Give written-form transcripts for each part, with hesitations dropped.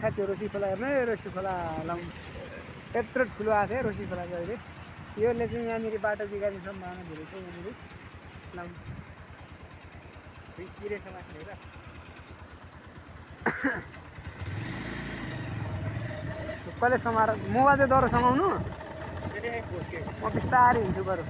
साथी रोसी खोला हेर्नु रोसी खोला लाउँ यत्रो ठुलो आएको थियो रोसी खोला चाहिँ अहिले योले चाहिँ यहाँनिर बाटो बिगार्ने सम्भावना धेरै छ यहाँनिर लाउँ किरे समात्ने र कहिले समाएर मोबाइल चाहिँ डह्रो समाउनु म बिस्तारै हिँड्छु बरु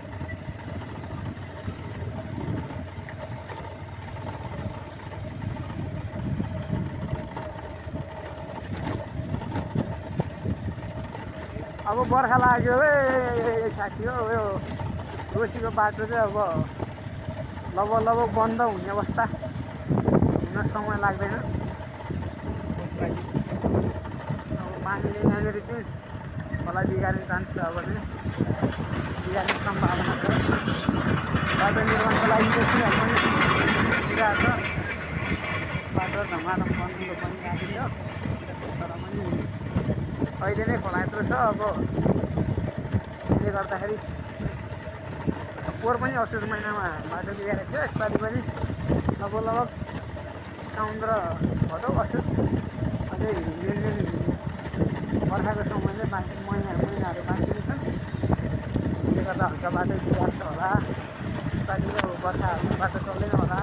अब बर्खा लाग्यो साथी हो यो रोसीको बाटो चाहिँ अब लगभग बन्द हुने अवस्था हुन समय लाग्दैन अब पानीले यहाँनिर चाहिँ खोला बिगार्ने चान्स छ अब चाहिँ बिगार्ने सम्भावना छ बाटो निर्माणको लागि चाहिँ पनि दिइरहेको छ बाटो धमाधम बन्द पनि राखिन्छ तर पनि अहिले नै खोला यत्रो छ अब त्यसले गर्दाखेरि पोहोर पनि असोज महिनामा बाटो बिगारेको थियो यसपालि पनि लगभग साउन र भदौ असोज अझै मेन बर्खाको समयले बाँकी महिनाहरू बाँकी नै छन् त्यसले गर्दा हल्का बाटो बिगार्छ होला यसपालि अब बर्खाहरूमा बाटो चल्दैन होला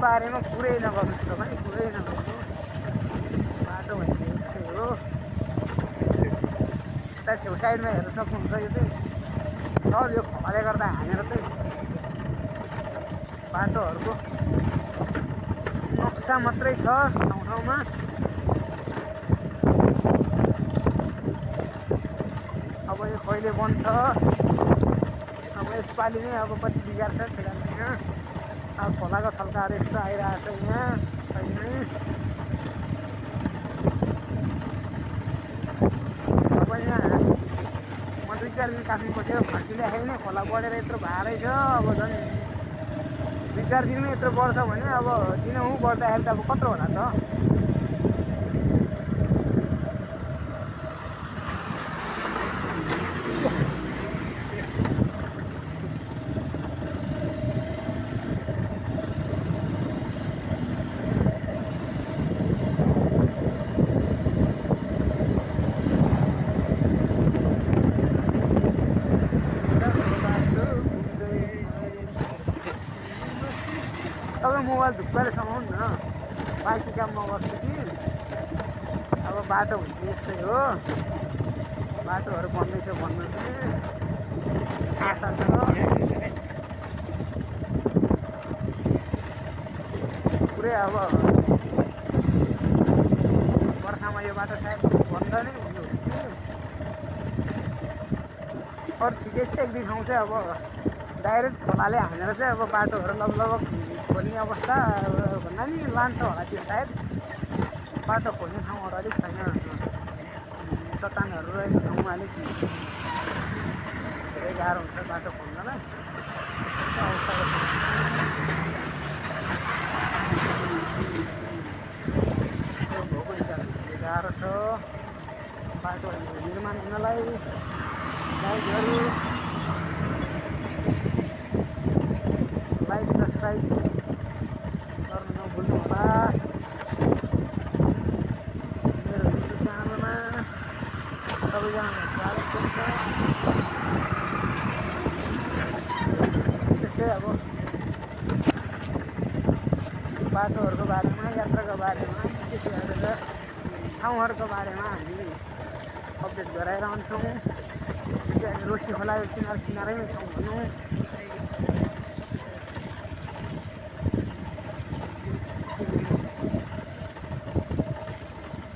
बारेमा कुरै नगर्नुहोस् तपाईँ कुरै नगर्नुहोस् बाटो भनेको यस्तै हो यता छेउ साइडमा हेर्न सक्नुहुन्छ यो चाहिँ सब यो खोलाले गर्दा हानेर चाहिँ बाटोहरूको नक्सा मात्रै छ ठाउँ ठाउँमा अब यो कहिले बन्छ अब यसपालि नै अब कति बिगार्छ ठेगान छैन अब खोलाको छल्काहरू यस्तो आइरहेको छ यहाँ अहिले अब यहाँ म 2-4 दिन काट्नु पर्थ्यो फर्किँदाखेरि नै खोला बढेर यत्रो भारै छ अब झन् 2-4 दिनमै यत्रो बढ्छ भने अब दिनहुँ बढ्दाखेरि त अब कत्रो होला त मोबाइल ढुक्कले समाउनु न बाँकी काम म गर्छु कि अब बाटो भनेको यस्तै हो बाटोहरू बन्दैछ भन्नु चाहिँ आशा छ पुरै अब बर्खामा यो बाटो सायद बन्द नै हुनु अरू ठिकै छ 1-2 ठाउँ चाहिँ अब डाइरेक्ट खोलाले हानेर चाहिँ अब बाटोहरू लगभग खोल्ने अवस्था भन्दा नि लान्छ होला त्यो सायद बाटो खोल्ने ठाउँहरू अलिक छैन चट्टानहरू रहेको ठाउँमा अलिक धेरै गाह्रो हुन्छ बाटो खोल्नलाई भोको हिसाबले गाह्रो छ बाटो निर्माण हुनलाई लाइकहरू लाइक सब्सक्राइब गर्न नभुल्नु होला। मेरो युट्युब च्यानलमा सबैजनालाई स्वागत गर्छ। त्यस्तै अब बाटोहरूको बारेमा, यात्राको बारेमा, विशेष गरेर ठाउँहरूको बारेमा हामी अपडेट गराइरहन्छौँ। रोसी खोला किनारैमै छौँ भनौँ।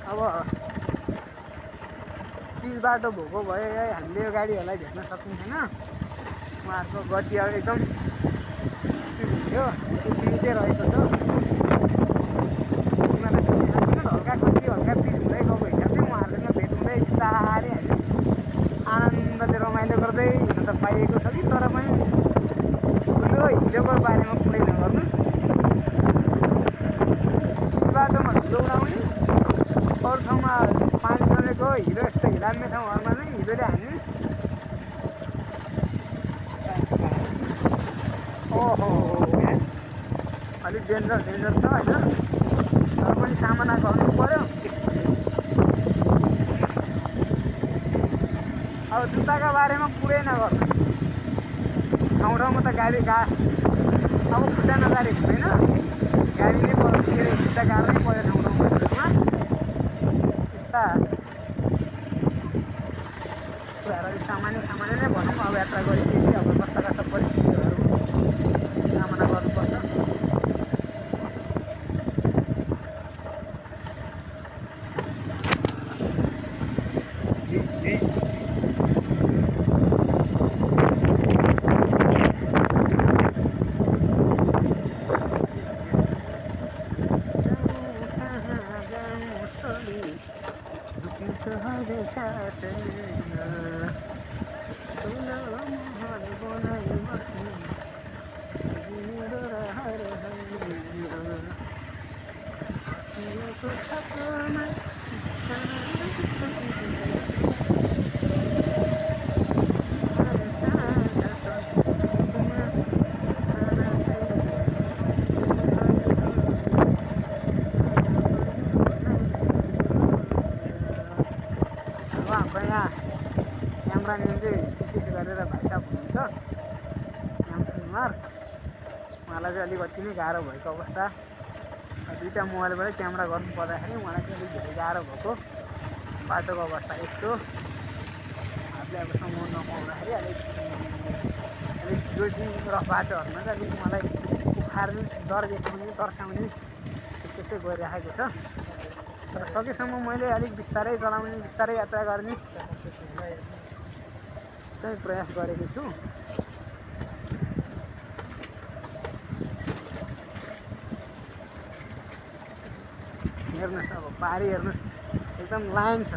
अब पिच बाटो भएको भए हामीले यो गाडीहरूलाई भेट्न सकिन्थेन। उहाँहरूको गति अब एकदम स्पिड हुन्थ्यो, त्यो सिमितै रहेको छ। हल्का गति हल्का पिच हुँदै गएको हिसाब चाहिँ उहाँहरूसँग भेट हुँदै बिस्तारै हामी आनन्दले रमाइलो गर्दै हुन त पाइएको छ कि, तर पनि ठुलो हिलोको बारेमा कुरै नगर्नुहोस्। बाटोमा हिलो उडाउने, अरू ठाउँमा पानी जमेको हिलो, यस्तो हिलाम्ने ठाउँहरूमा चाहिँ हिलोले हान्ने। ओहो अलिक डेन्जर छ होइन, तर पनि सामना गर्नु पऱ्यो। अब जुत्ताको बारेमा कुरै नगर्नु। ठाउँ ठाउँमा त गाडी अब खुट्टा नगाडी हुँदैन, गाडी नै के अरे खुट्टा गाड्नै पऱ्यो ठाउँ ठाउँमा। यस्ता कुराहरू सामान्य नै भनौँ। अब यात्रा गरिसकेपछि अब कस्ता कस्ता परिस्थितिहरू सामना गर्नुपर्छ। हाम्रो यहाँ क्यामराम्यान चाहिँ विशेष गरेर भाइ साहब हुनुहुन्छ, श्याम सुनुवार। उहाँलाई चाहिँ अलिक अति नै गाह्रो भएको अवस्था, दुईवटा मोबाइलबाटै क्यामेरा गर्नु पर्दाखेरि उहाँलाई चाहिँ अलिक धेरै गाह्रो भएको। बाटोको अवस्था यस्तो, हातले अब समाउनु नपाउँदाखेरि अलिक जोड्ने रफ बाटोहरूमा चाहिँ अलिक मलाई उखार्ने, डर देखाउने, तर्साउने त्यस्तै गइरहेको छ। तर सकेसम्म मैले अलिक बिस्तारै चलाउने, बिस्तारै यात्रा गर्ने चाहिँ प्रयास गरेको छु। हेर्नुहोस् अब पारी हेर्नुहोस्, एकदम लाइन छ।